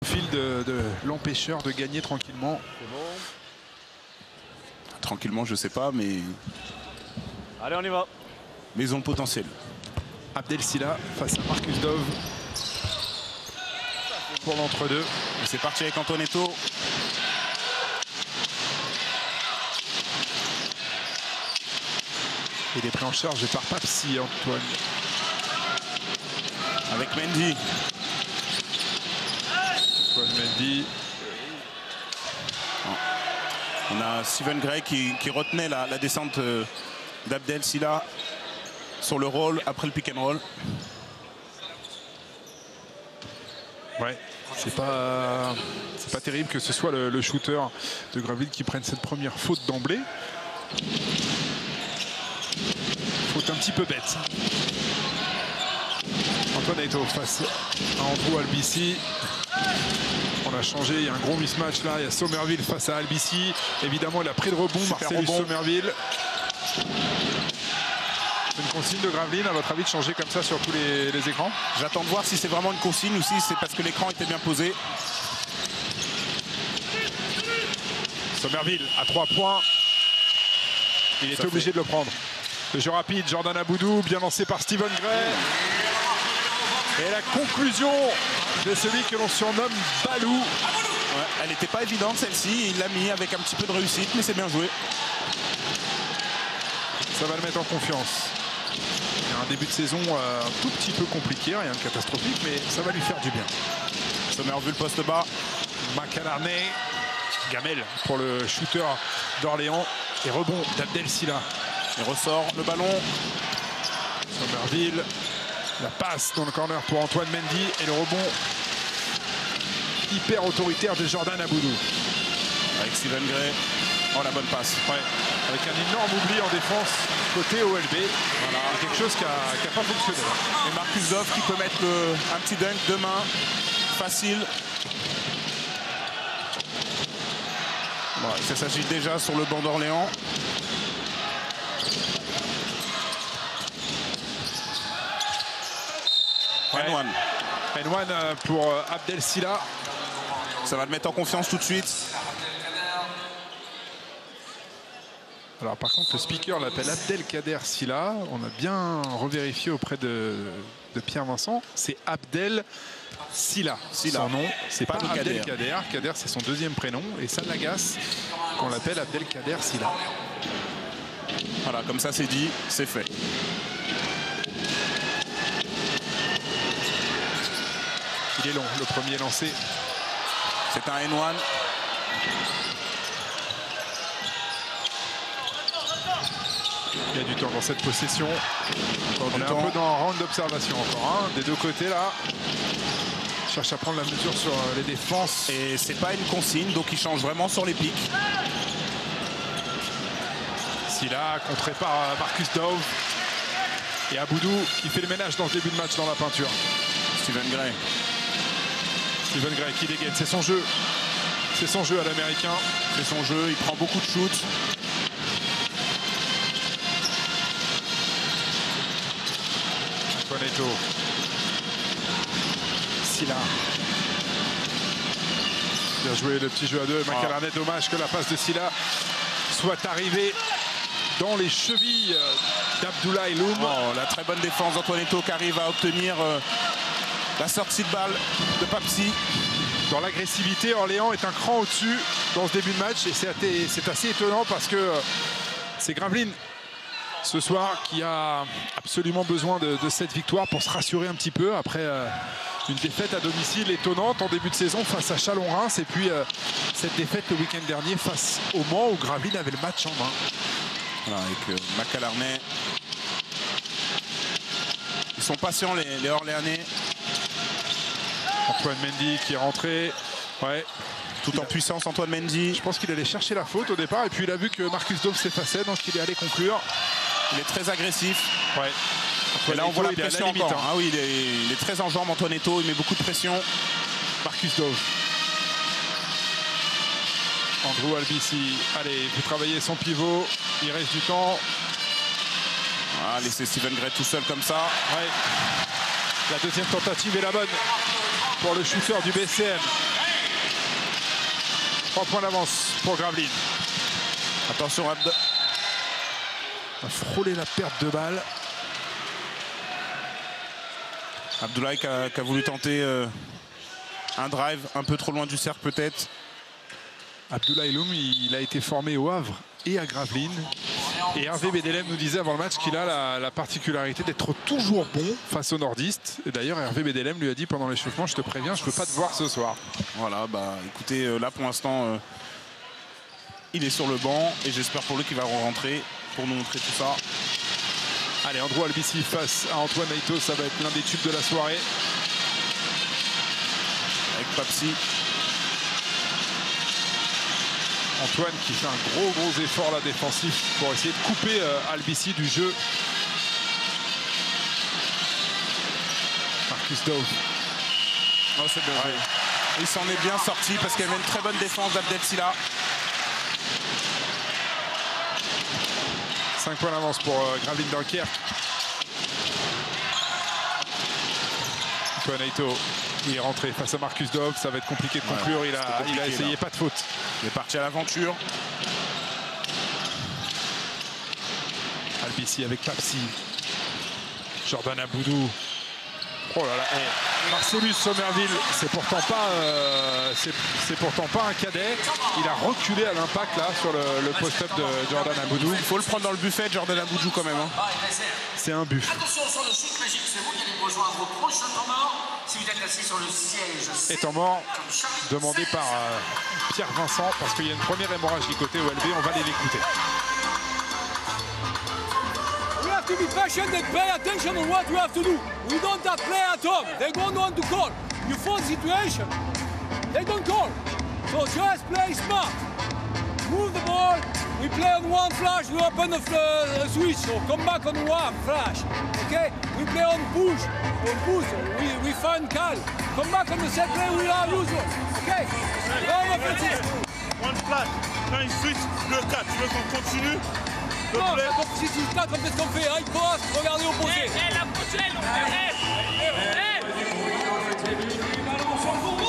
Fil de l'empêcheur de gagner tranquillement. Tranquillement, je sais pas, mais. Allez, on y va. Mais ils ont le potentiel. Abdel Sila face à Marcus Dove. Pour l'entre-deux. Et c'est parti avec Antoinetto. Il est pris en charge par Papsi, Antoine. Avec Mendy. Antoine Mendy. On a Steven Gray qui retenait la descente d'Abdel Sila sur le roll après le pick and roll. Ouais, c'est pas terrible que ce soit le shooter de Gravelines qui prenne cette première faute d'emblée. Faute un petit peu bête. Antoinetto face à Andrew Albici. On a changé, il y a un gros mismatch là. Il y a Somerville face à Albici. Évidemment, il a pris le rebond, Marcellus Somerville. C'est une consigne de Gravelines, à votre avis, de changer comme ça sur tous les écrans? J'attends de voir si c'est vraiment une consigne ou si c'est parce que l'écran était bien posé. Somerville à 3 points. Il était obligé de le prendre. Le jeu rapide, Jordan Aboudou, bien lancé par Steven Gray. Et la conclusion de celui que l'on surnomme Balou. Ouais, elle n'était pas évidente celle-ci, il l'a mis avec un petit peu de réussite, mais c'est bien joué. Ça va le mettre en confiance. Il y a un début de saison un tout petit peu compliqué, rien de catastrophique, mais ça va lui faire du bien. Somerville poste bas. Macalarné, Gamel pour le shooter d'Orléans. Et rebond d'Abdel Sila. Il ressort le ballon. Somerville. La passe dans le corner pour Antoine Mendy. Et le rebond hyper autoritaire de Jordan Aboudou. Avec Steven Gray. Oh, la bonne passe. Ouais. Avec un énorme oubli en défense côté OLB. Voilà. Quelque chose qui n'a pas fonctionné. Et Marcus Dove qui peut mettre un petit dunk de main. Facile. Bon, ça s'agit déjà sur le banc d'Orléans. Ouais. N1 pour Abdel Sila. Ça va le mettre en confiance tout de suite. Alors par contre le speaker l'appelle Abdelkader Sila. On a bien revérifié auprès de Pierre Vincent. C'est Abdel Sila. Son nom, c'est pas Abdelkader. Kader c'est son deuxième prénom. Et ça l'agace qu'on l'appelle Abdelkader Sila. Voilà, comme ça c'est dit, c'est fait. Il est long, le premier lancé. C'est un N1. Il y a du temps dans cette possession. On est un peu dans un round d'observation encore. Hein, des deux côtés là. Cherche à prendre la mesure sur les défenses. Et c'est pas une consigne, donc il change vraiment sur les pics. Sila contré par Marcus Dove. Et Aboudou qui fait le ménage dans ce début de match dans la peinture. Steven Gray. Steven Gray qui dégaine, c'est son jeu. C'est son jeu à l'américain. C'est son jeu, il prend beaucoup de shoots. Antoinetto. Sila. Bien joué le petit jeu à deux. Macalarné, dommage que la passe de Sila soit arrivée dans les chevilles d'Abdoulaye Loum. Oh, la très bonne défense d'Antoinetto qui arrive à obtenir la sortie de balle de Papsi. Dans l'agressivité, Orléans est un cran au-dessus dans ce début de match. Et c'est assez étonnant parce que c'est Gravelines ce soir qui a absolument besoin de cette victoire pour se rassurer un petit peu après une défaite à domicile étonnante en début de saison face à Chalon-Reims. Et puis cette défaite le week-end dernier face au Mans où Gravelines avait le match en main. Voilà, avec Macalarné. Ils sont patients les Orléanais. Antoine Mendy qui est rentré. Ouais. Tout en puissance, Antoine Mendy. Je pense qu'il allait chercher la faute au départ. Et puis il a vu que Marcus Dove s'effaçait, donc il est allé conclure. Il est très agressif. Ouais. Et là on voit la pression encore. Hein. Ah oui, il est très en jambes, Antoinetto. Il met beaucoup de pression. Marcus Dove. Andrew Albici. Allez, il peut travailler son pivot. Il reste du temps. Ah, laisser Steven Gray tout seul comme ça. Ouais. La deuxième tentative est la bonne pour le shooter du BCM. 3 points d'avance pour Gravelines. Attention, Abd. A frôlé la perte de balle. Abdoulaye qui a voulu tenter un drive un peu trop loin du cercle peut-être. Abdoulaye Loum, il a été formé au Havre et à Gravelines. Et Hervé Bedelem nous disait avant le match qu'il a la particularité d'être toujours bon face aux nordistes. Et d'ailleurs, Hervé Bedelem lui a dit pendant l'échauffement, je te préviens, je ne peux pas te voir ce soir. Voilà, bah écoutez, là pour l'instant, il est sur le banc et j'espère pour lui qu'il va rentrer pour nous montrer tout ça. Allez, Andrew Albici face à Antoine Naito, ça va être l'un des tubes de la soirée. Avec Papsi. Antoine qui fait un gros effort là défensif pour essayer de couper Albici du jeu. Marcus Dove. Oh, c'est bien. Ouais. Il s'en est bien sorti parce qu'il y avait une très bonne défense d'Abdel Silla. 5 points d'avance pour Gravelines Dunkerque. Antoine Naito, il est rentré face à Marcus Dove, ça va être compliqué de conclure, ouais, il a essayé, là. Pas de faute. Il est parti à l'aventure. Albici avec Papsi. Jordan Aboudou. Oh là là, hey. Marcellus Sommerville, c'est pourtant pas un cadet. Il a reculé à l'impact là sur le post-up de Jordan Aboudou. Il faut le prendre dans le buffet, Jordan Aboudou quand même. Hein. C'est un buffet. Attention sur le chic magique, c'est vous qui allez me rejoindre au prochain temps mort. Si vous êtes assis sur le siège. Et temps mort demandé par Pierre Vincent parce qu'il y a une première hémorragie du côté OLB. On va aller l'écouter. To be patient and pay attention on what you have to do. We don't have play at home. They don't want to call. You force situation, they don't call. So just play smart. Move the ball. We play on one flash. We open the switch. So come back on one flash. Okay? We play on push. On push. We find Cal. Come back on the set play. We are usual. Okay? One flash. Quand il switch le 4, tu veux qu'on continue? Non, donc si tu tapes, on fait ce qu'on fait. High post, regardez au posé. La prochaine, on fait.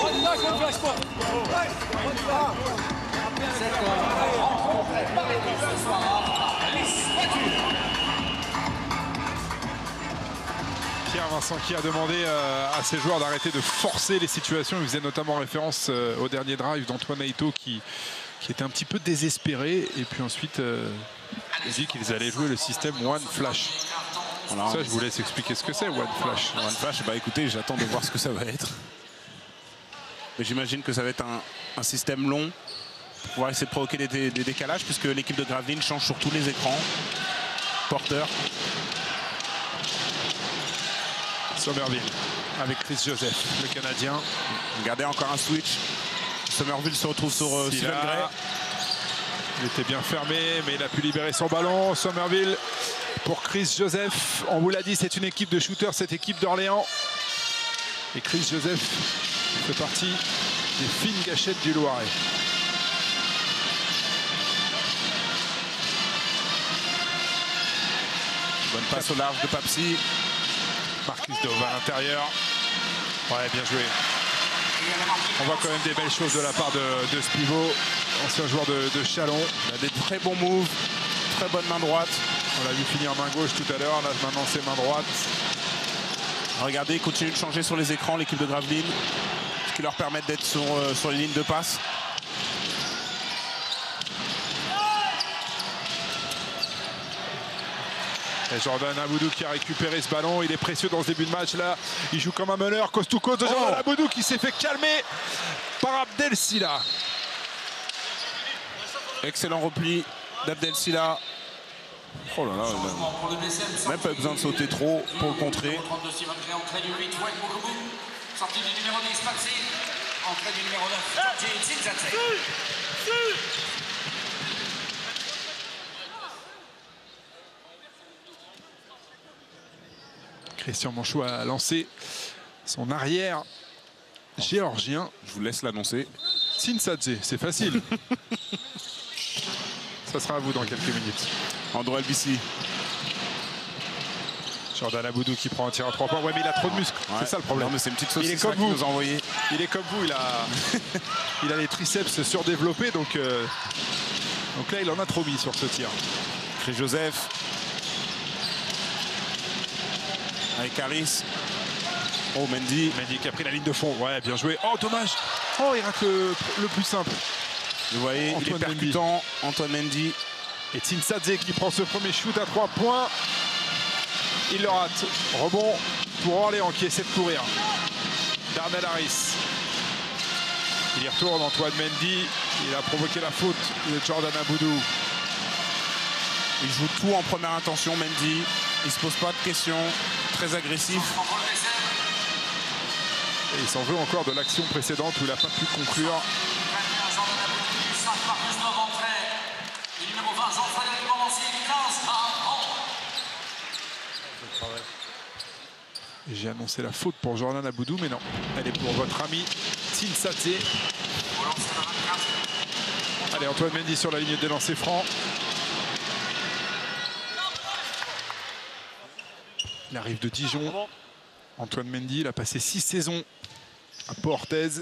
One flash, one flash pas. Pierre Vincent qui a demandé à ses joueurs d'arrêter de forcer les situations. Il faisait notamment référence au dernier drive d'Antoine Naito qui était un petit peu désespéré. Et puis ensuite... il dit qu'ils allaient jouer le système One Flash. Alors, ça, je vous laisse expliquer ce que c'est, One Flash. One Flash, bah écoutez, j'attends de voir ce que ça va être. Mais j'imagine que ça va être un système long pour pouvoir essayer de provoquer des décalages puisque l'équipe de Gravelines change sur tous les écrans. Porteur. Sommerville avec Chris Joseph, le Canadien. Regardez encore un switch. Sommerville se retrouve sur Steven Gray. Il était bien fermé, mais il a pu libérer son ballon. Sommerville pour Chris Joseph. On vous l'a dit, c'est une équipe de shooters, cette équipe d'Orléans. Et Chris Joseph fait partie des fines gâchettes du Loiret. Bonne passe au large de Papsi. Marcus Dove à l'intérieur. Ouais, bien joué. On voit quand même des belles choses de la part de Spivo, ancien joueur de Chalon. Il a des très bons moves, très bonne main droite. On l'a vu finir main gauche tout à l'heure, là maintenant c'est main droite. Regardez, il continue de changer sur les écrans l'équipe de Gravelines, ce qui leur permet d'être sur les lignes de passe. Et Jordan Aboudou qui a récupéré ce ballon, il est précieux dans ce début de match là. Il joue comme un meneur, coast to coast de Jordan Aboudou qui s'est fait calmer par Abdel Silla. Excellent repli d'Abdel Silla. Oh là là, même pas besoin de sauter trop pour le contrer. Sortie du numéro 10, Papsi. Entrée du numéro 9, Tsinzadze. Christian Manchou a lancé son arrière géorgien. Je vous laisse l'annoncer. Tsinzadze, c'est facile. Ça sera à vous dans quelques minutes. Andrew Albici. Jordan Aboudou qui prend un tir à 3 points. Ouais, mais il a trop de muscles. Ouais. C'est ça le problème. Non, mais c'est une petite saucisse il est comme vous. nous a envoyé. Il est comme vous, il a les triceps surdéveloppés, donc là il en a trop mis sur ce tir. Chris Joseph. Avec Harris. Oh, Mendy. Mendy qui a pris la ligne de fond. Ouais, bien joué. Oh, dommage. Oh, il rate le plus simple. Vous voyez, il est percutant. Antoine Mendy. Et Tinsadze qui prend ce premier shoot à 3 points. Il le rate. Rebond pour Orléans qui essaie de courir. Darnell Harris. Il y retourne, Antoine Mendy. Il a provoqué la faute de Jordan Aboudou. Il joue tout en première intention, Mendy. Il ne se pose pas de questions. Très agressif. Et il s'en veut encore de l'action précédente où il n'a pas pu conclure. J'ai annoncé la faute pour Jordan Aboudou, mais non. Elle est pour votre ami Tinsadze. Allez, Antoine Mendy sur la ligne des lancers francs. Il arrive de Dijon. Antoine Mendy, il a passé 6 saisons à Pau-Orthez,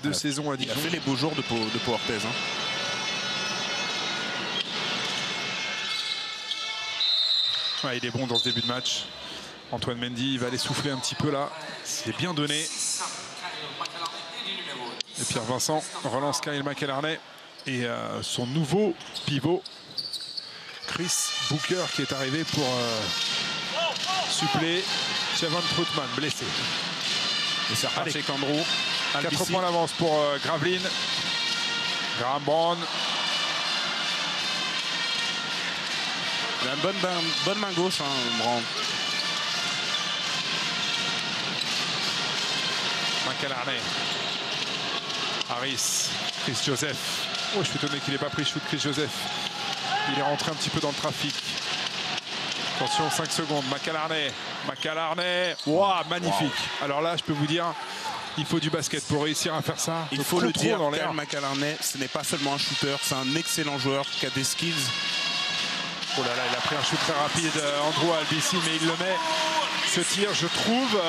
2 saisons à Dijon. Il a fait les beaux jours de Pau-Orthez. Hein. Ouais, il est bon dans ce début de match. Antoine Mendy, il va aller souffler un petit peu là. C'est bien donné. Et Pierre Vincent relance Kyle McElharney. Et son nouveau pivot, Chris Booker, qui est arrivé pour suppléer Javon Troutman, blessé. Et c'est reparti avec Andrew. 4 points d'avance pour Gravelines. Graham Brown. Il a une bonne main gauche, hein, Brown. McElharney. Harris. Chris Joseph. Oh, je suis étonné qu'il n'ait pas pris le shoot, Chris Joseph. Il est rentré un petit peu dans le trafic. Attention, 5 secondes. McElharney. McElharney. Wow, magnifique. Wow. Alors là, je peux vous dire, il faut du basket pour réussir à faire ça. Il faut le dire, Kyle McElharney, ce n'est pas seulement un shooter, c'est un excellent joueur qui a des skills. Oh là là, il a pris un shoot très rapide, Andrew Albici, mais il le met. Ce tir, je trouve,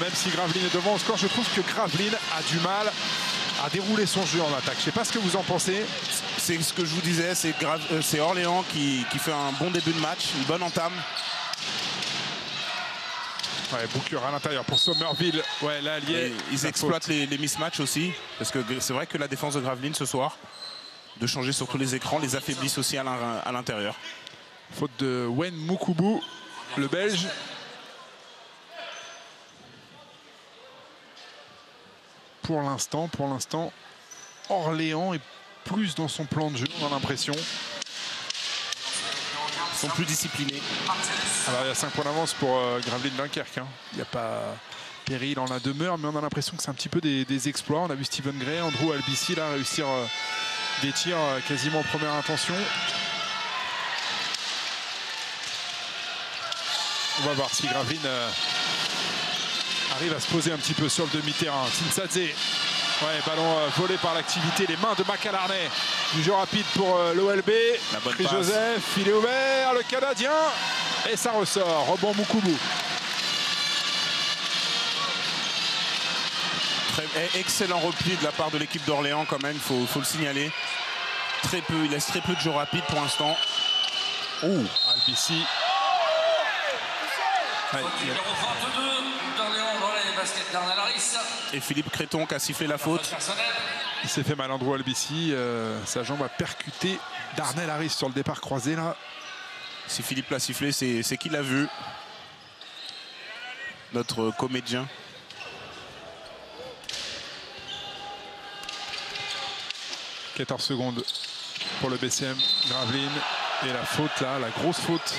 même si Gravelines est devant au score, je trouve que Gravelines a du mal à dérouler son jeu en attaque. Je ne sais pas ce que vous en pensez. C'est ce que je vous disais, c'est Orléans qui fait un bon début de match, une bonne entame. Ouais, Booker à l'intérieur pour Somerville. Ouais, là, ils exploitent les mismatchs aussi, parce que c'est vrai que la défense de Gravelines ce soir, de changer sur tous les écrans, les affaiblissent aussi à l'intérieur. Faute de Wen Mukubu, le Belge. Pour l'instant, Orléans est plus dans son plan de jeu, on a l'impression. Ils sont plus disciplinés. Alors il y a 5 points d'avance pour Gravelines Dunkerque. Hein. Il n'y a pas péril en la demeure, mais on a l'impression que c'est un petit peu des exploits. On a vu Steven Gray, Andrew Albici là réussir des tirs quasiment en première intention. On va voir si Gravelines arrive à se poser un petit peu sur le demi-terrain. Tinsadze, ouais, ballon volé par l'activité, les mains de McElharney. Du jeu rapide pour l'OLB. Chris Joseph, il est ouvert, le Canadien. Et ça ressort, rebond Mukubu. Excellent repli de la part de l'équipe d'Orléans quand même, il faut le signaler. Très peu, il laisse très peu de jeu rapide pour l'instant. Oh, Albici. Ouais, numéro 22 d'Orléans dans les baskets Darnell Harris. Et Philippe Créton qui a sifflé la faute. Il s'est fait mal, Andrew Albici. Sa jambe a percuté Darnell Harris sur le départ croisé là. Si Philippe l'a sifflé, c'est qu'il l'a vu. Notre comédien. « 14 secondes pour le BCM Gravelines. Et la faute là, la grosse faute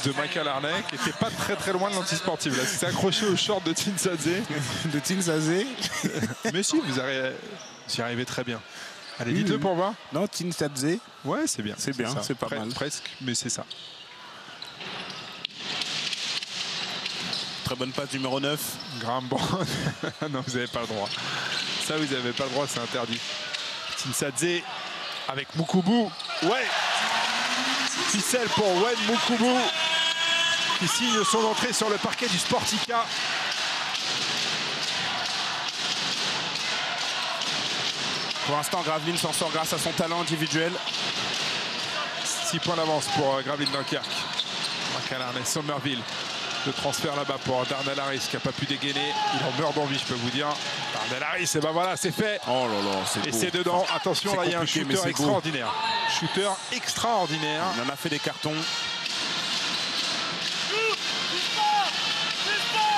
de McElharney qui n'était pas très loin de l'antisportive. Là, c'est accroché au short de Tinsadze. Mais si, vous y arrivez très bien. Allez, dites-le pour voir. Non, Tinsadze. Ouais, c'est bien. C'est bien, c'est pas mal. Presque, mais c'est ça. Très bonne passe numéro 9. Graham Brown. Non, vous n'avez pas le droit. Ça, vous n'avez pas le droit, c'est interdit. Tinsadze avec Mukubu. Ouais. Ficelle pour Wen Mukubu qui signe son entrée sur le parquet du Sportica. Pour l'instant, Gravelines s'en sort grâce à son talent individuel. 6 points d'avance pour Gravelines Dunkerque. McAlarney, Somerville. Le transfert là-bas pour Darnell Harris qui n'a pas pu dégainer. Il en meurt d'envie, je peux vous dire. Darnell Harris, et ben voilà, c'est fait. Oh là là, c'est beau. Et c'est dedans. Attention, là, il y a un shooter extraordinaire. Shooter extraordinaire. Il en a fait des cartons.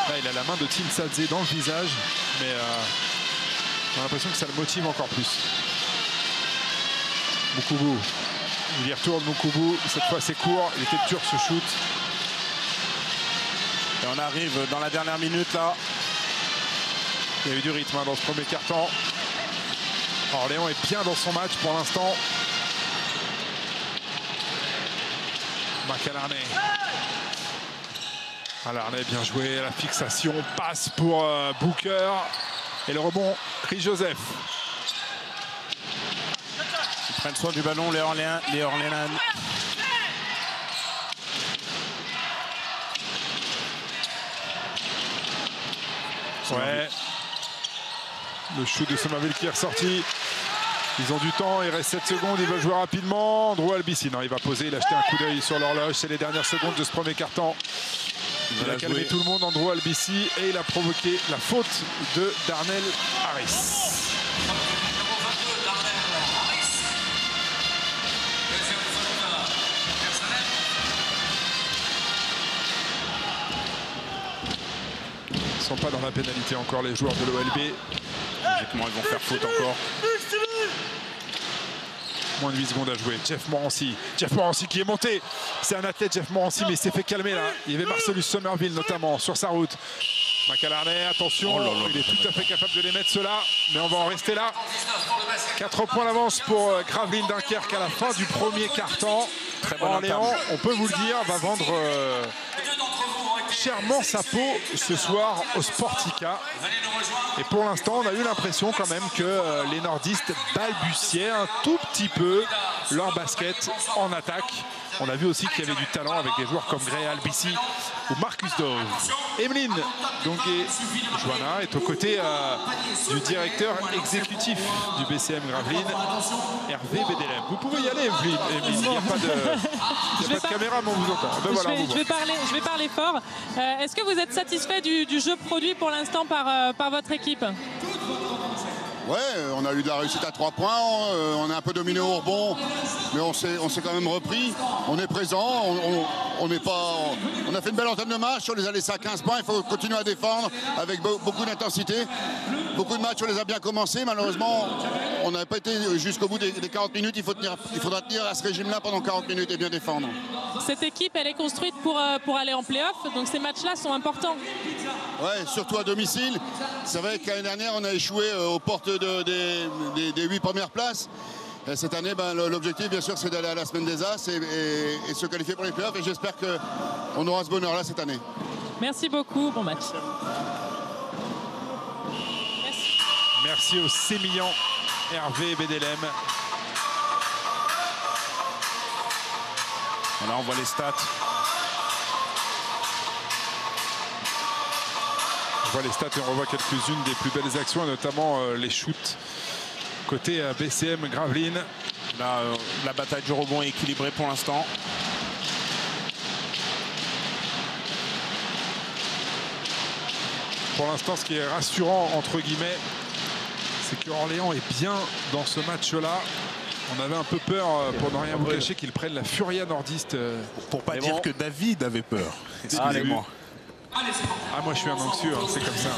Là, il a la main de Tim Sadze dans le visage. Mais on a l'impression que ça le motive encore plus. Mukubu. Il y retourne, Mukubu. Cette fois, c'est court. Il était dur ce shoot. Et on arrive dans la dernière minute là. Il y a eu du rythme dans ce premier quart-temps. Orléans est bien dans son match pour l'instant. McAlarney. Alarney, bien joué. La fixation passe pour Booker. Et le rebond, Chris Joseph. Ils prennent soin du ballon, les Orléans. Ouais. Le shoot de Somerville qui est ressorti. Ils ont du temps, il reste 7 secondes, ils veulent jouer rapidement. Andrew Albici, non, il va poser, il a jeté un coup d'œil sur l'horloge. C'est les dernières secondes de ce premier quart-temps. Il a calmé tout le monde, Andrew Albici, et il a provoqué la faute de Darnell Harris. Ils ne sont pas dans la pénalité encore, les joueurs de l'OLB. Logiquement, ils vont faire faute encore. Moins de 8 secondes à jouer. Jeff Morancy. Jeff Morancy qui est monté. C'est un athlète, Jeff Morancy, mais il s'est fait calmer là. Il y avait Marcellus Somerville notamment sur sa route. McAlarney, attention, il est tout à fait capable de les mettre ceux-là, mais on va en rester là. 4 points d'avance pour Gravelines Dunkerque à la fin du premier quart-temps. Orléans, on peut vous le dire, va vendre chèrement sa peau ce soir au Sportica. Et pour l'instant, on a eu l'impression quand même que les nordistes balbutiaient un tout petit peu leur basket en attaque. On a vu aussi qu'il y avait du talent avec des joueurs comme Gray Albici ou Marcus Dove. Emeline Joanna est aux côtés du directeur exécutif du BCM Gravelines, Hervé Bédélem. Vous pouvez y aller, Emeline. Il n'y a pas de caméra, mais on vous entend. Ben voilà, je vais parler fort. Est-ce que vous êtes satisfait du jeu produit pour l'instant par votre équipe? Ouais, on a eu de la réussite à 3 points, on a un peu dominé au rebond, mais on s'est quand même repris. On est présent, on a fait une belle entame de match, on les a laissés à 15 points, il faut continuer à défendre avec beaucoup d'intensité. Beaucoup de matchs, on les a bien commencés, malheureusement, on n'avait pas été jusqu'au bout des 40 minutes, il faudra tenir à ce régime-là pendant 40 minutes et bien défendre. Cette équipe, elle est construite pour aller en play-off, donc ces matchs-là sont importants. Ouais, surtout à domicile. C'est vrai qu'année dernière, on a échoué aux portes des 8 premières places. Et cette année, l'objectif, bien sûr, c'est d'aller à la semaine des As et se qualifier pour les playoffs. Et j'espère qu'on aura ce bonheur-là cette année. Merci beaucoup, bon match. Merci aux sémillants Hervé Bédélem. Là, on voit les stats. On voit les stats et on revoit quelques-unes des plus belles actions, notamment les shoots côté BCM Gravelines. Là, la bataille du rebond est équilibrée pour l'instant. Pour l'instant, ce qui est rassurant, entre guillemets, c'est que Orléans est bien dans ce match-là. On avait un peu peur, pour ne rien vous cacher, qu'ils prennent la furia nordiste. Pour pas dire que David avait peur. Excusez-moi. Ah, moi je suis un anxieux, hein, c'est comme ça.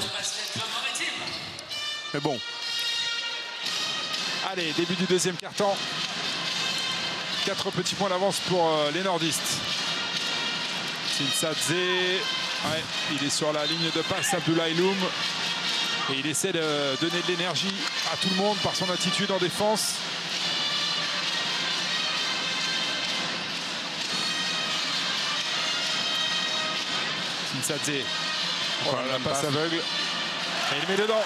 Mais bon. Allez, début du deuxième quart-temps. 4 petits points d'avance pour les nordistes. Sinsadze, ouais, il est sur la ligne de passe, Abdoulaye Loum. Et il essaie de donner de l'énergie à tout le monde par son attitude en défense. Sinsadze, voilà, la passe aveugle. Et il met dedans.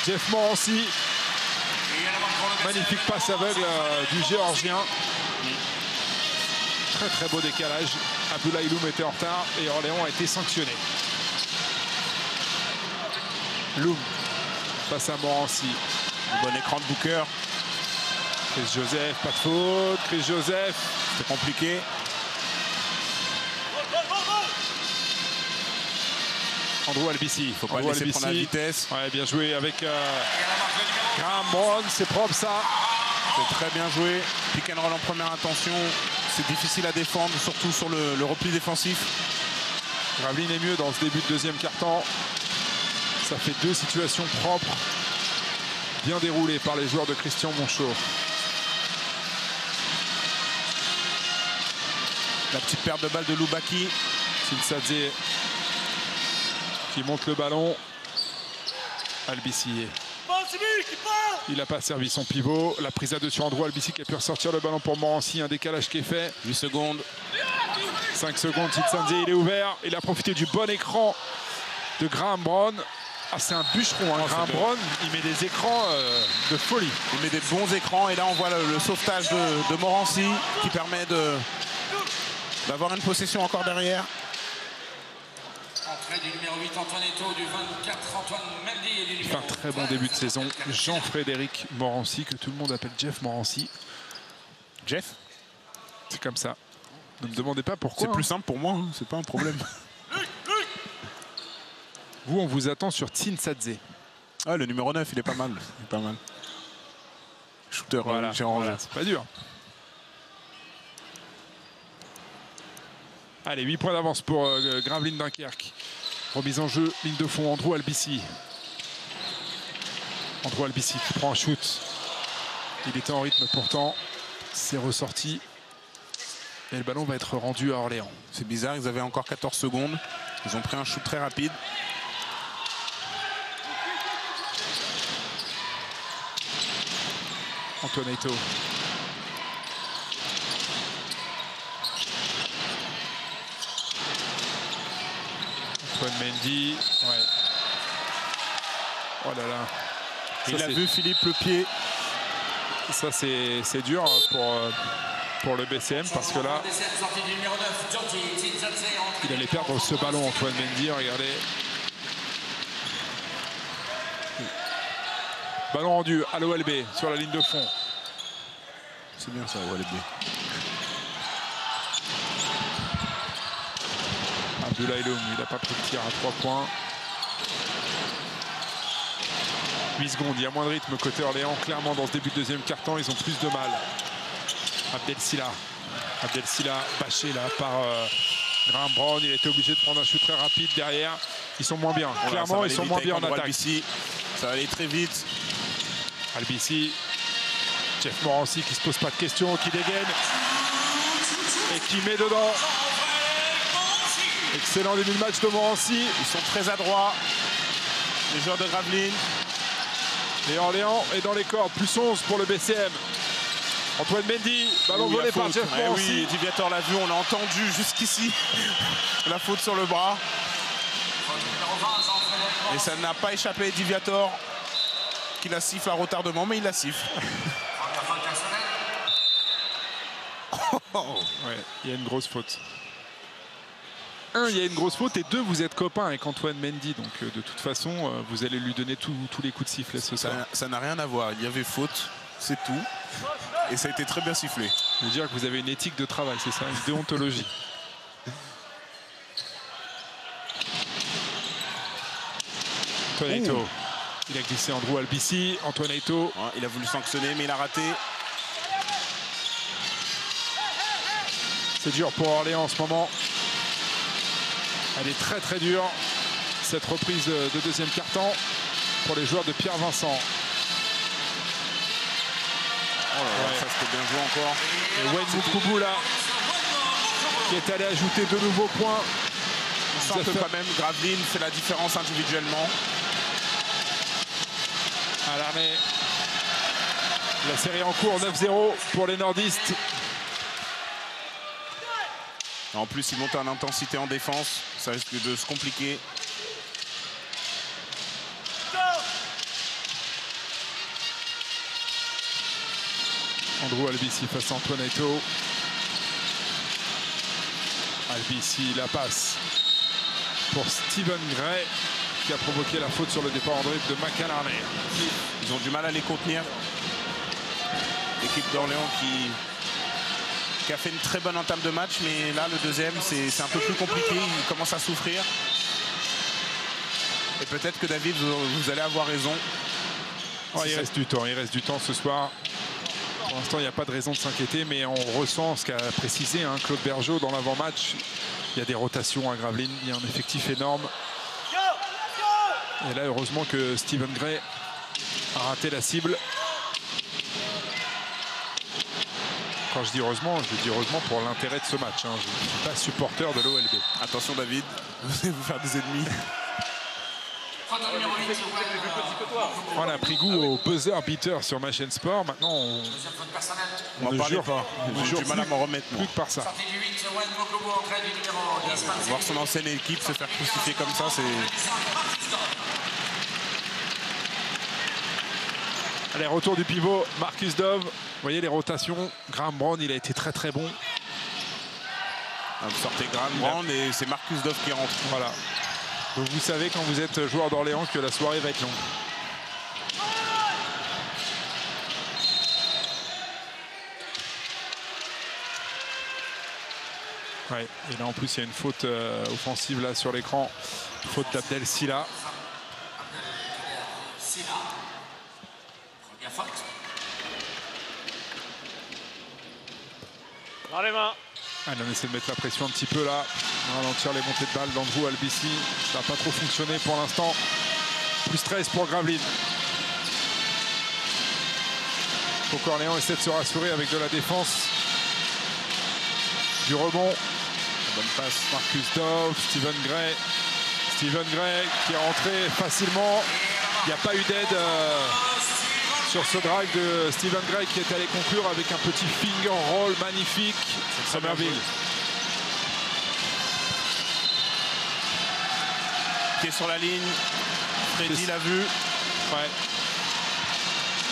Jeff Morancy. Magnifique passe aveugle du Géorgien. Très très beau décalage. Abdoulaye Loum était en retard et Orléans a été sanctionné. Loum passe à Morancy. Bon écran de Booker. Chris Joseph, pas de faute. Chris Joseph. C'est compliqué. Andrew Albici. Il ne faut pas laisser prendre la vitesse. Ouais, bien joué avec Graham Brown. C'est propre ça. C'est très bien joué. Pick and roll en première intention. C'est difficile à défendre, surtout sur le repli défensif. Graveline est mieux dans ce début de deuxième quart-temps. Ça fait 2 situations propres, bien déroulées par les joueurs de Christian Monchot. La petite perte de balle de Loubaki. Tsinsadze qui monte le ballon. Albici. Il n'a pas servi son pivot. La prise à 2 sur Andrew Albici qui a pu ressortir le ballon pour Morancy. Un décalage qui est fait. 8 secondes. 5 secondes. Tsinsadze, il est ouvert. Il a profité du bon écran de Graham Brown. Ah, c'est un bûcheron, hein. Graham Brown. Il met des écrans de folie. Il met des bons écrans. Et là, on voit le sauvetage de Morancy qui permet d'avoir une possession encore derrière. Entrée du numéro 8, Antoine Eto'o, du 24, Antoine Mendy. Et du Il fait un très bon début de saison. Jean-Frédéric Morancy, que tout le monde appelle Jeff Morancy. Jeff? C'est comme ça. Ne me demandez pas pourquoi. C'est plus simple pour moi, hein. C'est pas un problème. Vous, on vous attend sur Tsinsadze. Ah, le numéro 9, il est pas mal. Il est pas mal. Shooter, Voilà, j'ai rangé. voilà, c'est pas dur. Allez, 8 points d'avance pour Gravelines Dunkerque. Remise en jeu, ligne de fond, Andrew Albici. Andrew Albici qui prend un shoot. Il était en rythme pourtant. C'est ressorti. Et le ballon va être rendu à Orléans. C'est bizarre, ils avaient encore 14 secondes. Ils ont pris un shoot très rapide. Antoine Eto'o. Antoine Mendy. Ouais. Oh là là. Ça, il a vu Philippe le pied. Ça c'est dur pour le BCM parce que là il allait perdre ce ballon. Antoine Mendy, regardez. Ballon rendu à l'OLB sur la ligne de fond. C'est bien ça, OLB. Abdoulaye Loum, il n'a pas pris le tir à 3 points. 8 secondes, il y a moins de rythme côté Orléans. Clairement, dans ce début de deuxième quart-temps, ils ont plus de mal. Abdel Silla bâché là par Graham Brown. Il a été obligé de prendre un shoot très rapide derrière. Ils sont moins bien. Voilà, clairement, ils sont moins bien en attaque. Albici. Ça va aller très vite. Albici, Jeff Morancy qui se pose pas de questions, qui dégaine et qui met dedans. Excellent début de match de Morancy. Ils sont très adroits, les joueurs de Gravelines. Et Orléans est dans les cordes, plus 11 pour le BCM. Antoine Mendy, ballon volé par Jeff Morancy. Oui, Diviator l'a vu, on l'a entendu jusqu'ici. La faute sur le bras. Et ça n'a pas échappé à Diviator, qui la siffle à retardement, mais il la siffle. Ouais, il y a une grosse faute. 1, il y a une grosse faute, et 2, vous êtes copain avec Antoine Mendy, donc de toute façon, vous allez lui donner tous les coups de sifflet ce soir. Ça n'a rien à voir, il y avait faute, c'est tout. Et ça a été très bien sifflé. Je veux dire que vous avez une éthique de travail, c'est ça, une déontologie. Antoine Eto'o. Il a glissé Andrew Albici. Antoine Eto'o. Ouais, il a voulu sanctionner, mais il a raté. C'est dur pour Orléans en ce moment. Elle est très très dure, cette reprise de deuxième quart-temps pour les joueurs de Pierre Vincent. Oh là là, ça c'était bien joué encore. Et Wayne Moukoubou là, qui est allé ajouter de nouveaux points. On sent que quand même Gravelines fait la différence individuellement. À l'armée. La série en cours, 9-0 pour les nordistes. En plus, ils montent en intensité en défense. Ça risque de se compliquer. Andrew Albici face à Antoine Eto'o. Albici, la passe pour Steven Gray. qui a provoqué la faute sur le départ en dribble de McAlarney. Ils ont du mal à les contenir. L'équipe d'Orléans qui a fait une très bonne entame de match, mais là le deuxième c'est un peu plus compliqué, il commence à souffrir. Et peut-être que David, vous allez avoir raison. Oh, il reste du temps ce soir. Pour l'instant, il n'y a pas de raison de s'inquiéter, mais on ressent ce qu'a précisé Claude Bergeau dans l'avant-match. Il y a des rotations à Gravelines, il y a un effectif énorme. Et là, heureusement que Stephen Gray a raté la cible. Quand je dis heureusement pour l'intérêt de ce match. Je ne suis pas supporter de l'OLB. Attention David, vous allez vous faire des ennemis. On a pris goût au buzzer beater sur ma chaîne sport. Maintenant, on ne jure pas. J'ai du mal à m'en remettre. Plus que par ça. Voir son ancienne équipe se faire crucifier comme ça, c'est... Allez, retour du pivot, Marcus Dove. Vous voyez les rotations. Graham Brown, il a été très très bon. Vous sortez Graham Brown et c'est Marcus Dove qui rentre. Voilà. Donc vous savez quand vous êtes joueur d'Orléans que la soirée va être longue. Ouais, et là en plus il y a une faute offensive là sur l'écran. Faute d'Abdel Silla. Dans les mains. Allez, on essaie de mettre la pression un petit peu là. Ralentir les montées de balles d'Andrew Albici. Ça n'a pas trop fonctionné pour l'instant. Plus 13 pour Gravelines. Donc Orléans essaie de se rassurer avec de la défense. Du rebond. Bonne passe. Marcus Dove, Stephen Gray. Stephen Gray qui est rentré facilement. Il n'y a pas eu d'aide sur ce drive de Stephen Gray qui est allé conclure avec un petit finger roll magnifique. Somerville. Pied sur la ligne. Freddy l'a vu. Ouais.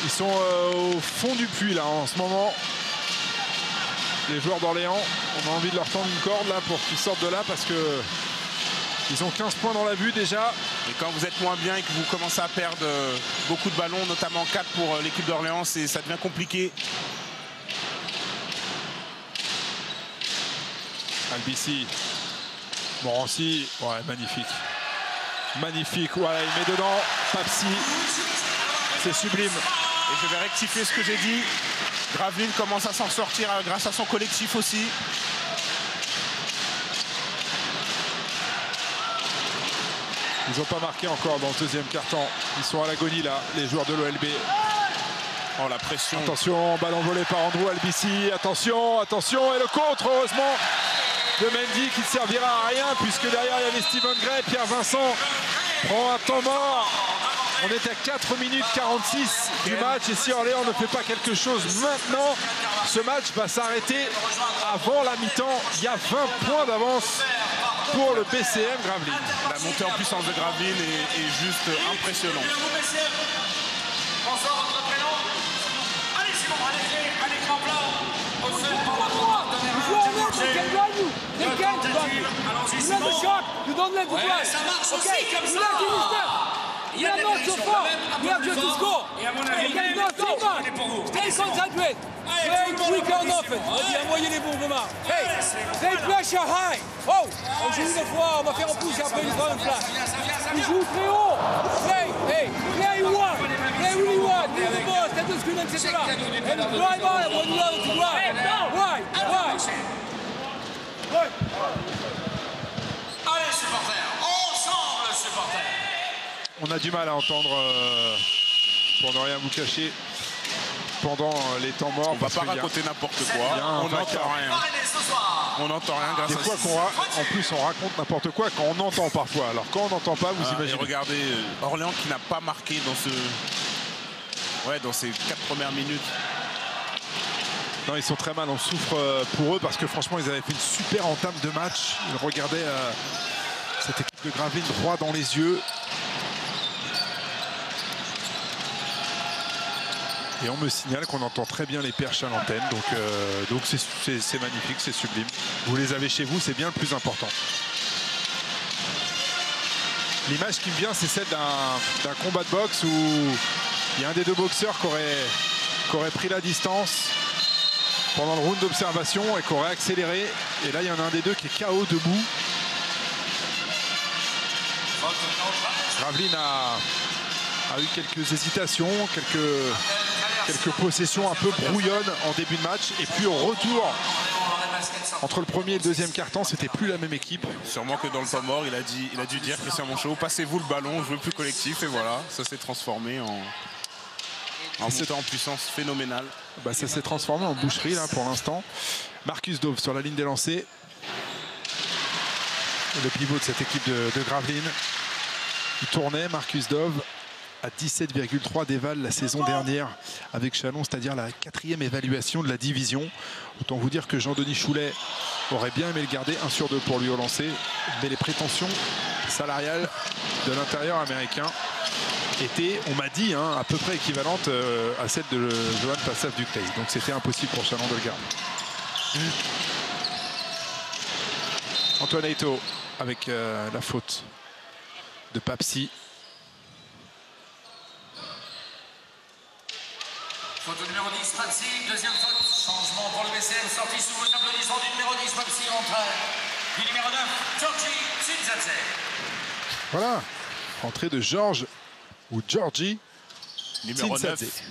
Ils sont au fond du puits là en ce moment. Les joueurs d'Orléans, on a envie de leur tendre une corde là pour qu'ils sortent de là parce que ils ont 15 points dans la vue déjà. Et quand vous êtes moins bien et que vous commencez à perdre beaucoup de ballons, notamment 4 pour l'équipe d'Orléans, ça devient compliqué. Albici. Morancy. Ouais, magnifique. Magnifique. Voilà, il met dedans. Papsi. C'est sublime. Et je vais rectifier ce que j'ai dit. Gravelines commence à s'en sortir grâce à son collectif aussi. Ils n'ont pas marqué encore dans le deuxième quart-temps. Ils sont à l'agonie là, les joueurs de l'OLB. Oh, la pression. Attention, ballon volé par Andrew Albici. Attention, attention. Et le contre, heureusement, de Mendy qui ne servira à rien puisque derrière il y avait Stephen Gray. Pierre Vincent prend un temps mort. On est à 4 minutes 46 du match et si Orléans ne fait pas quelque chose maintenant, ce match va s'arrêter avant la mi-temps. Il y a 20 points d'avance pour le BCM Gravelines. La montée en puissance de Gravelines est juste impressionnante. Bonsoir, votre prénom. Allez, c'est bon, à l'écran blanc. You don't let the drive. Ça marche aussi Okay, comme you ça. let him step. Il y a We des are not so directions, far. même un We peu have plus just to fort. score. Et à mon avis, We can not so c'est much. pour vous. Stay concentrate. Allez, Play tout le monde quick on applaudit, offense. c'est bon. On dit Ouais. envoyez les bombardements. Hey, c'est they bon. pressure high. Oh, on joue une fois, on va faire en plus et après une grande place. Ils jouent très haut. Play one. Play really one. Move the ball, set the screen, etc. And drive on when you have to drive. Why? Allez, supporters, ensemble, supporters. On a du mal à entendre, pour ne rien vous cacher, pendant les temps morts. On va pas raconter n'importe quoi. On n'entend rien. Parrainez ce soir. On n'entend rien grâce Des à fois en plus on raconte n'importe quoi quand on entend parfois. Alors quand on n'entend pas, vous Et imaginez. regardez Orléans qui n'a pas marqué dans ces 4 premières minutes. Non, ils sont très mal, on souffre pour eux parce que franchement ils avaient fait une super entame de match. Ils regardaient cette équipe de Gravelines droit dans les yeux. Et on me signale qu'on entend très bien les perches à l'antenne, donc c'est magnifique, c'est sublime. Vous les avez chez vous, c'est bien le plus important. L'image qui me vient, c'est celle d'un combat de boxe où il y a un des deux boxeurs qui aurait pris la distance pendant le round d'observation et qui aurait accéléré. Et là, il y en a un des deux qui est KO debout. Gravelyne a eu quelques hésitations, quelques possessions un peu brouillonnes en début de match. Et puis au retour, entre le premier et le deuxième quart-temps, c'était plus la même équipe. Sûrement que dans le temps mort, il a dû dire Christian Monchot, passez-vous le ballon, jouez plus collectif. Et voilà, ça s'est transformé en montée en puissance phénoménale. Bah, ça s'est transformé en boucherie là pour l'instant. Marcus Dove sur la ligne des lancers. Le pivot de cette équipe de Gravelyne. Il tournait, Marcus Dove, à 17,3 d'éval la saison dernière avec Chalon, c'est-à-dire la 4e évaluation de la division. Autant vous dire que Jean-Denis Choulet aurait bien aimé le garder, 1 sur 2 pour lui au lancer. Mais les prétentions salariales de l'intérieur américain étaient, on m'a dit, à peu près équivalentes à celles de Johan Passaf-Duclay. Donc c'était impossible pour Chalon de le garder. Antoine Aito avec la faute de Papsi. Faute numéro 10, Papsi. Deuxième faute. Changement pour le BCM. Sortie sous vos applaudissements du numéro 10, Papsi. Entrée du numéro 9, Georgi Tsinsadze. Voilà. Entrée de Georges ou Georgi numéro Tsinsadze.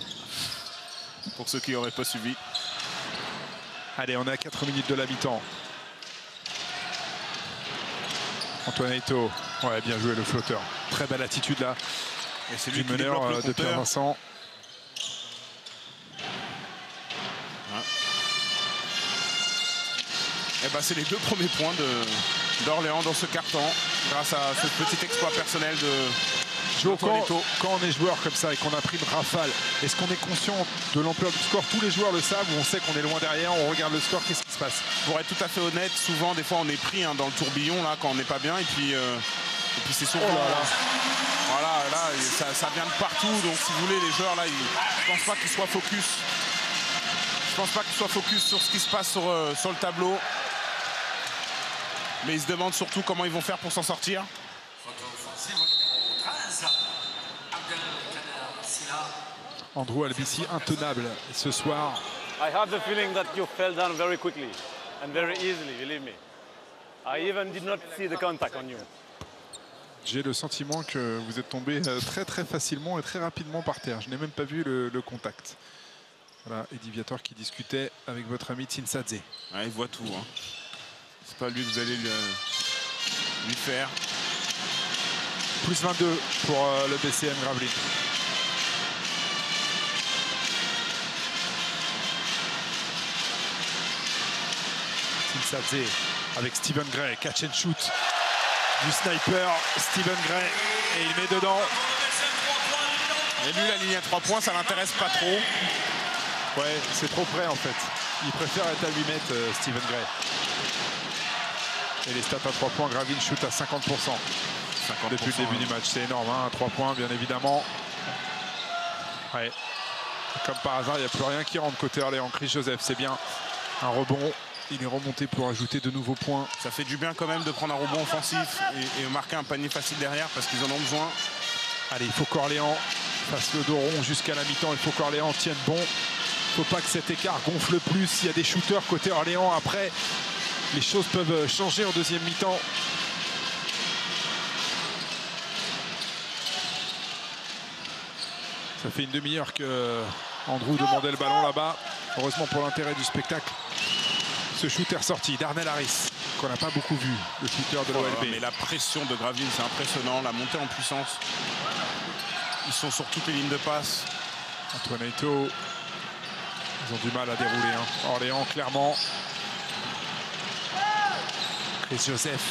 9. Pour ceux qui n'auraient pas suivi. Allez, on est à 4 minutes de la mi-temps. Antoine Aito, ouais, bien joué le flotteur. Très belle attitude là. Et c'est du lui qui meneur débloque le de Pierre compteur. Vincent. Et ben, c'est les 2 premiers points d'Orléans dans ce carton, grâce à ce petit exploit personnel de Quand Aito. on est joueur comme ça et qu'on a pris une rafale, est-ce qu'on est conscient de l'ampleur du score? Tous les joueurs le savent, ou on sait qu'on est loin derrière, on regarde le score, qu'est-ce qui se passe? Pour être tout à fait honnête, souvent, des fois, on est pris dans le tourbillon là quand on n'est pas bien, et puis c'est souvent. Voilà, là, ça vient de partout. Donc, si vous voulez, les joueurs là, je pense pas qu'ils soient focus. Je pense pas qu'ils soient focus sur ce qui se passe sur le tableau. Mais ils se demandent surtout comment ils vont faire pour s'en sortir. Andrew Albici intenable ce soir. I have the feeling that you fell down very quickly and very easily, believe me. I even did not see the contact on you. J'ai le sentiment que vous êtes tombé très facilement et très rapidement par terre. Je n'ai même pas vu le contact. Voilà, Eddie Viator qui discutait avec votre ami Tsinsadze. Ouais, il voit tout. C'est pas lui que vous allez lui faire. Plus 22 pour le BCM Gravelyne. Tsinsadze avec Stephen Gray, catch and shoot du sniper Stephen Gray, et il met dedans. Et lui, la ligne à 3 points, ça l'intéresse pas trop. Ouais, c'est trop près en fait. Il préfère être à 8 mètres, Stephen Gray. Et les stats à 3 points, Gravelyne shoot à 50%. Depuis le début du match, c'est énorme, à 3 points bien évidemment. Ouais. Comme par hasard, il n'y a plus rien qui rentre côté Orléans. Chris Joseph, c'est bien. Un rebond. Il est remonté pour ajouter de nouveaux points. Ça fait du bien quand même de prendre un rebond offensif et marquer un panier facile derrière parce qu'ils en ont besoin. Allez, il faut qu'Orléans fasse le dos rond jusqu'à la mi-temps. Il faut qu'Orléans tienne bon. Il ne faut pas que cet écart gonfle plus. S'il y a des shooters côté Orléans, après, les choses peuvent changer en deuxième mi-temps. Ça fait une demi-heure que Andrew demandait le ballon là-bas. Heureusement pour l'intérêt du spectacle. Ce shooter sorti, Darnell Harris, qu'on n'a pas beaucoup vu, le shooter de l'OLB. Mais la pression de Gravelyne, c'est impressionnant. La montée en puissance. Ils sont sur toutes les lignes de passe. Antoine Aito, ils ont du mal à dérouler. Orléans, clairement. Chris Joseph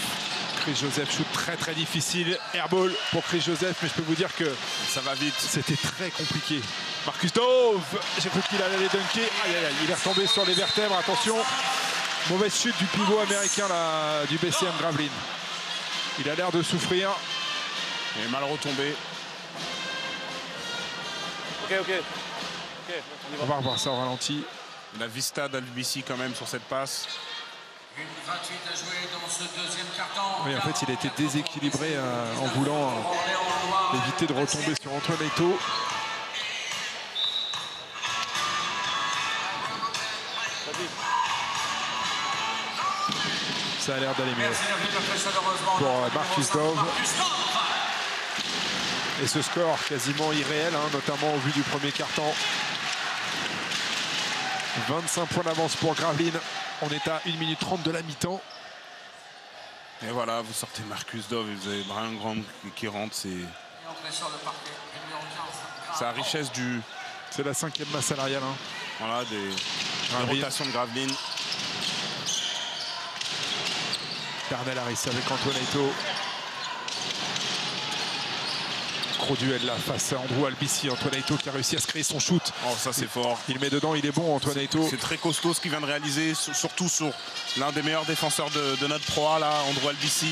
shoot très difficile. Airball pour Chris Joseph, mais je peux vous dire que ça va vite. C'était très compliqué. Marcus Dove, j'ai cru qu'il allait les dunker. Aïe, il est retombé sur les vertèbres. Attention, mauvaise chute du pivot américain là, du BCM Gravelyne. Il a l'air de souffrir. Il est mal retombé. Ok. On va revoir ça au ralenti. La vista d'Albici quand même sur cette passe. Oui, en fait, il a été déséquilibré en voulant éviter de retomber sur Antoine Eto'o. Ça a l'air d'aller mieux pour Marcus Dove. Et ce score quasiment irréel, hein, notamment au vu du premier quart-temps. 25 points d'avance pour Gravelines. On est à 1 minute 30 de la mi-temps. Et voilà, vous sortez Marcus Dove et vous avez Brian Grant qui rentre. C'est la richesse du... C'est la 5e masse salariale. Hein. Voilà, des rotations de Gravelines. Darnell Harris avec Antoine Eto'o. Gros duel là face à Andrew Albici. Antoine Eto'o qui a réussi à se créer son shoot. Oh, ça c'est fort. Il met dedans, il est bon Antoine Eto'o. C'est très costaud ce qu'il vient de réaliser, surtout sur l'un des meilleurs défenseurs de notre Pro A là, Andrew Albici.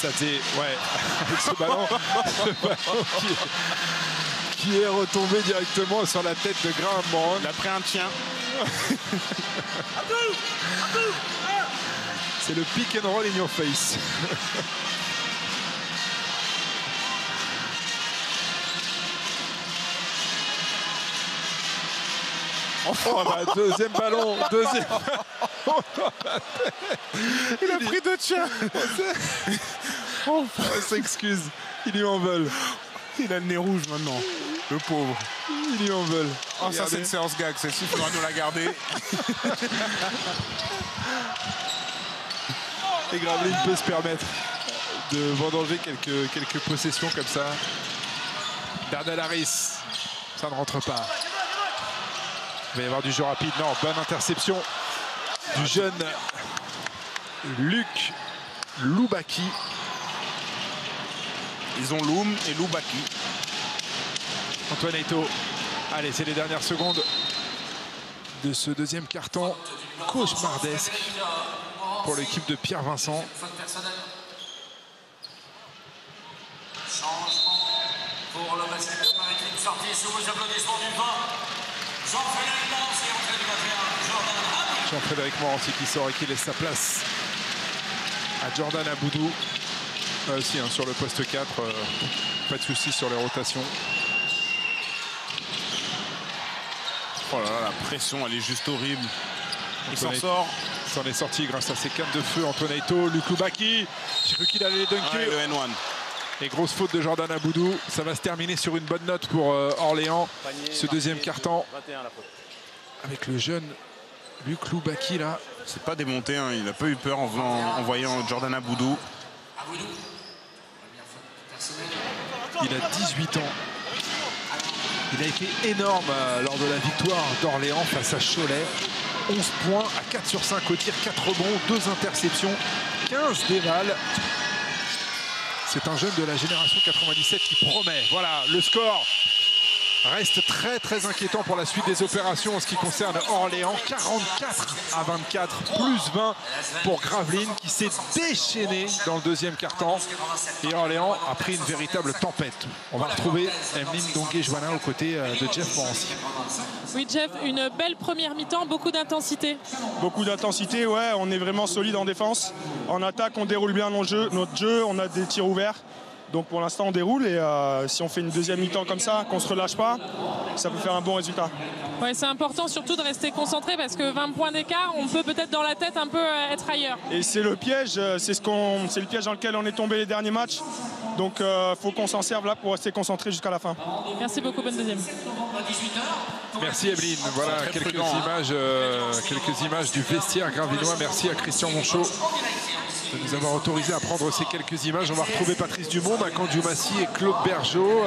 Tinsadze, ouais, avec ce ballon, qui est retombé directement sur la tête de Graham Moran. Il a pris un tien. C'est le pick and roll in your face. Oh bah, deuxième ballon. Il a pris deux tiens. On s'excuse, il lui en veut. Il a le nez rouge maintenant, le pauvre. Il lui en veut. Oh, ça c'est une séance gag, celle-ci, il faudra nous la garder. Et Gravelines peut se permettre de vendanger quelques possessions comme ça. Darnell Harris, ça ne rentre pas. Il va y avoir du jeu rapide. Non, bonne interception du jeune Luc Loubaki. Ils ont Loum et Loubaki. Antoine Eto'o. Allez, c'est les dernières secondes de ce deuxième quart-temps cauchemardesque pour l'équipe de Pierre Vincent. Changement pour le basket maritime sorti sous vos applaudissements du vent. Jean-Frédéric Morancy et entrée du 21, Jordan Aboudou. Jean-Frédéric Morancy qui sort et qui laisse sa place à Jordan Aboudou. Aussi, hein, sur le poste 4, pas de soucis sur les rotations. Oh là là, la pression, elle est juste horrible. Il s'en sort. Il s'en est sorti grâce à ses cannes de feu. Antoine Eto'o, Luc Loubaki. J'ai cru qu'il allait dunker. Ouais, le N1. Et grosse faute de Jordan Aboudou. Ça va se terminer sur une bonne note pour Orléans. Ce deuxième quart-temps. Avec le jeune Luc Loubaki là. C'est pas démonté, hein. Il a pas eu peur en voyant Jordan Aboudou. Il a 18 ans. Il a été énorme lors de la victoire d'Orléans face à Cholet. 11 points à 4 sur 5 au tir, 4 rebonds, 2 interceptions, 15 dévals. C'est un jeune de la génération 97 qui promet. Voilà, le score reste très inquiétant pour la suite des opérations en ce qui concerne Orléans. 44-24, plus 20 pour Gravelines qui s'est déchaîné dans le deuxième quart-temps. Et Orléans a pris une véritable tempête. On va retrouver Emeline Dongué-Joannin aux côtés de Jeff Morancy. Oui, Jeff, une belle première mi-temps, beaucoup d'intensité. Beaucoup d'intensité, ouais, on est vraiment solide en défense. En attaque, on déroule bien notre jeu, on a des tirs ouverts. Donc pour l'instant on déroule et si on fait une deuxième mi-temps comme ça, qu'on ne se relâche pas, ça peut faire un bon résultat. Ouais, c'est important surtout de rester concentré parce que 20 points d'écart, on peut peut-être dans la tête un peu être ailleurs. Et c'est le piège, c'est le piège dans lequel on est tombé les derniers matchs. Donc faut qu'on s'en serve là pour rester concentré jusqu'à la fin. Merci beaucoup, bonne deuxième. Merci Emeline. Voilà quelques images du vestiaire gravinois. Merci à Christian Monchot de nous avoir autorisé à prendre ces quelques images. On va retrouver Patrice Dumont, Macan Diomassi et Claude Bergeau.